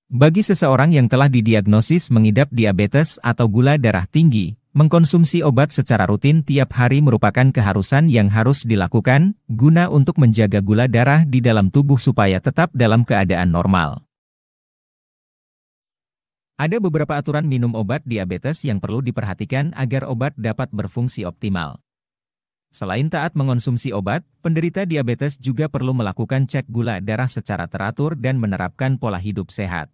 Bagi seseorang yang telah didiagnosis mengidap diabetes atau gula darah tinggi, mengkonsumsi obat secara rutin tiap hari merupakan keharusan yang harus dilakukan, guna untuk menjaga gula darah di dalam tubuh supaya tetap dalam keadaan normal. Ada beberapa aturan minum obat diabetes yang perlu diperhatikan agar obat dapat berfungsi optimal. Selain taat mengonsumsi obat, penderita diabetes juga perlu melakukan cek gula darah secara teratur dan menerapkan pola hidup sehat.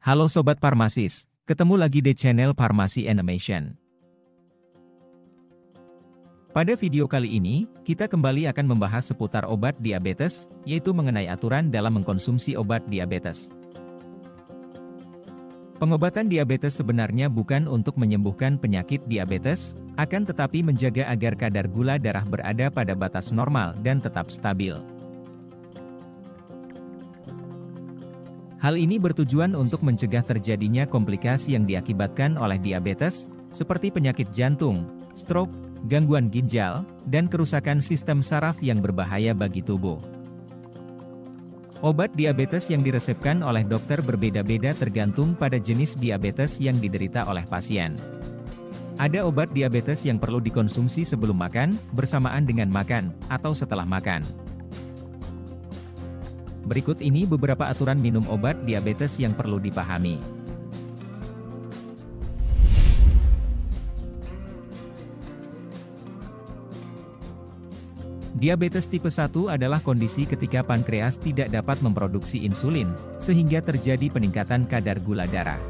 Halo Sobat Farmasis, ketemu lagi di channel Farmasi Animation. Pada video kali ini, kita kembali akan membahas seputar obat diabetes, yaitu mengenai aturan dalam mengkonsumsi obat diabetes. Pengobatan diabetes sebenarnya bukan untuk menyembuhkan penyakit diabetes, akan tetapi menjaga agar kadar gula darah berada pada batas normal dan tetap stabil. Hal ini bertujuan untuk mencegah terjadinya komplikasi yang diakibatkan oleh diabetes, seperti penyakit jantung, stroke, gangguan ginjal, dan kerusakan sistem saraf yang berbahaya bagi tubuh. Obat diabetes yang diresepkan oleh dokter berbeda-beda tergantung pada jenis diabetes yang diderita oleh pasien. Ada obat diabetes yang perlu dikonsumsi sebelum makan, bersamaan dengan makan, atau setelah makan. Berikut ini beberapa aturan minum obat diabetes yang perlu dipahami. Diabetes tipe 1 adalah kondisi ketika pankreas tidak dapat memproduksi insulin, sehingga terjadi peningkatan kadar gula darah.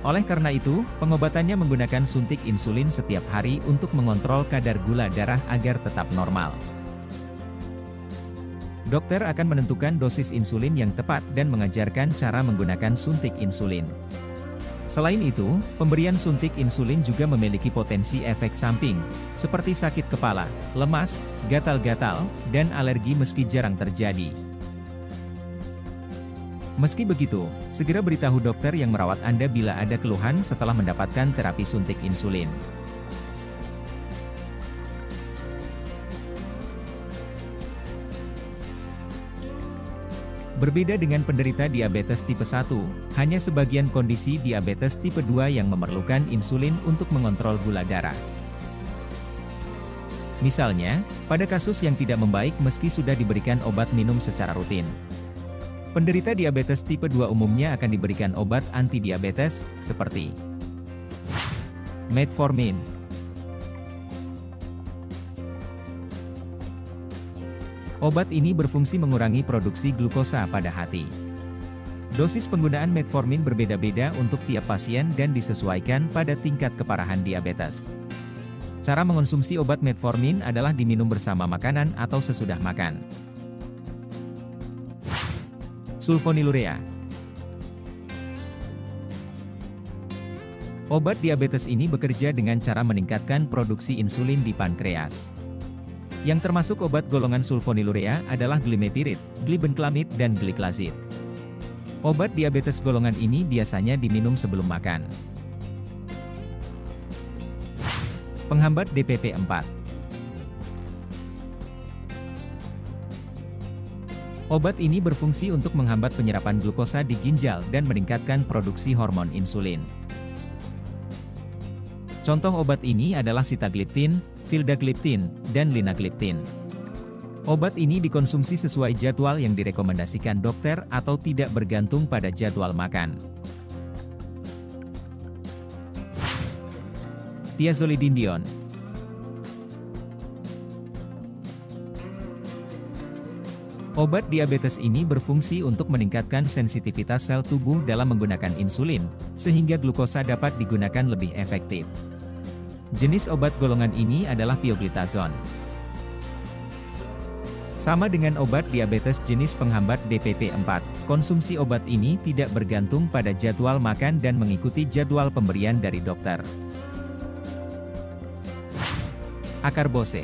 Oleh karena itu, pengobatannya menggunakan suntik insulin setiap hari untuk mengontrol kadar gula darah agar tetap normal. Dokter akan menentukan dosis insulin yang tepat dan mengajarkan cara menggunakan suntik insulin. Selain itu, pemberian suntik insulin juga memiliki potensi efek samping, seperti sakit kepala, lemas, gatal-gatal, dan alergi meski jarang terjadi. Meski begitu, segera beritahu dokter yang merawat Anda bila ada keluhan setelah mendapatkan terapi suntik insulin. Berbeda dengan penderita diabetes tipe 1, hanya sebagian kondisi diabetes tipe 2 yang memerlukan insulin untuk mengontrol gula darah. Misalnya, pada kasus yang tidak membaik meski sudah diberikan obat minum secara rutin. Penderita diabetes tipe 2 umumnya akan diberikan obat antidiabetes, seperti metformin. Obat ini berfungsi mengurangi produksi glukosa pada hati. Dosis penggunaan metformin berbeda-beda untuk tiap pasien dan disesuaikan pada tingkat keparahan diabetes. Cara mengonsumsi obat metformin adalah diminum bersama makanan atau sesudah makan. Sulfonilurea. Obat diabetes ini bekerja dengan cara meningkatkan produksi insulin di pankreas. Yang termasuk obat golongan sulfonilurea adalah glimepirid, glibenclamid, dan gliclazid. Obat diabetes golongan ini biasanya diminum sebelum makan. Penghambat DPP-4. Obat ini berfungsi untuk menghambat penyerapan glukosa di ginjal dan meningkatkan produksi hormon insulin. Contoh obat ini adalah sitagliptin, vildagliptin, dan linagliptin. Obat ini dikonsumsi sesuai jadwal yang direkomendasikan dokter atau tidak bergantung pada jadwal makan. Thiazolidinedione. Obat diabetes ini berfungsi untuk meningkatkan sensitivitas sel tubuh dalam menggunakan insulin, sehingga glukosa dapat digunakan lebih efektif. Jenis obat golongan ini adalah pioglitazone. Sama dengan obat diabetes jenis penghambat DPP-4, konsumsi obat ini tidak bergantung pada jadwal makan dan mengikuti jadwal pemberian dari dokter. Acarbose.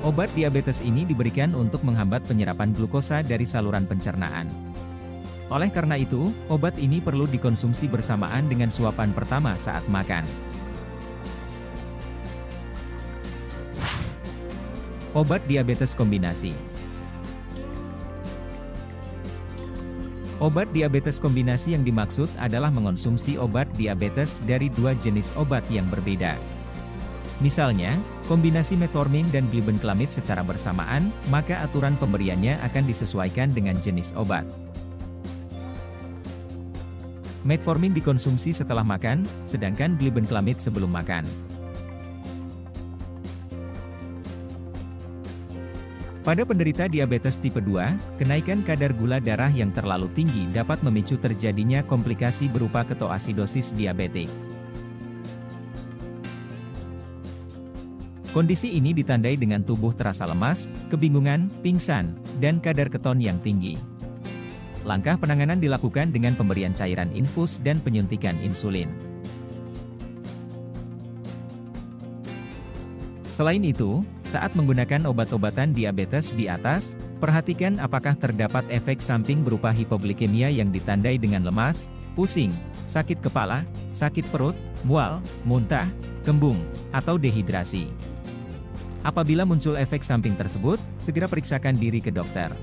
Obat diabetes ini diberikan untuk menghambat penyerapan glukosa dari saluran pencernaan. Oleh karena itu, obat ini perlu dikonsumsi bersamaan dengan suapan pertama saat makan. Obat diabetes kombinasi. Obat diabetes kombinasi yang dimaksud adalah mengonsumsi obat diabetes dari dua jenis obat yang berbeda. Misalnya, kombinasi metformin dan glibenclamid secara bersamaan, maka aturan pemberiannya akan disesuaikan dengan jenis obat. Metformin dikonsumsi setelah makan, sedangkan glibenclamid sebelum makan. Pada penderita diabetes tipe 2, kenaikan kadar gula darah yang terlalu tinggi dapat memicu terjadinya komplikasi berupa ketoasidosis diabetik. Kondisi ini ditandai dengan tubuh terasa lemas, kebingungan, pingsan, dan kadar keton yang tinggi. Langkah penanganan dilakukan dengan pemberian cairan infus dan penyuntikan insulin. Selain itu, saat menggunakan obat-obatan diabetes di atas, perhatikan apakah terdapat efek samping berupa hipoglikemia yang ditandai dengan lemas, pusing, sakit kepala, sakit perut, mual, muntah, kembung, atau dehidrasi. Apabila muncul efek samping tersebut, segera periksakan diri ke dokter.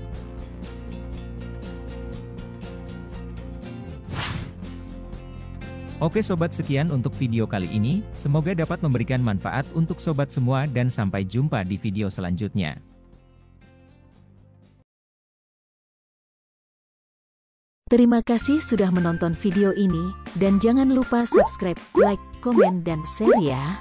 Oke sobat, sekian untuk video kali ini, semoga dapat memberikan manfaat untuk sobat semua dan sampai jumpa di video selanjutnya. Terima kasih sudah menonton video ini, dan jangan lupa subscribe, like, komen, dan share ya.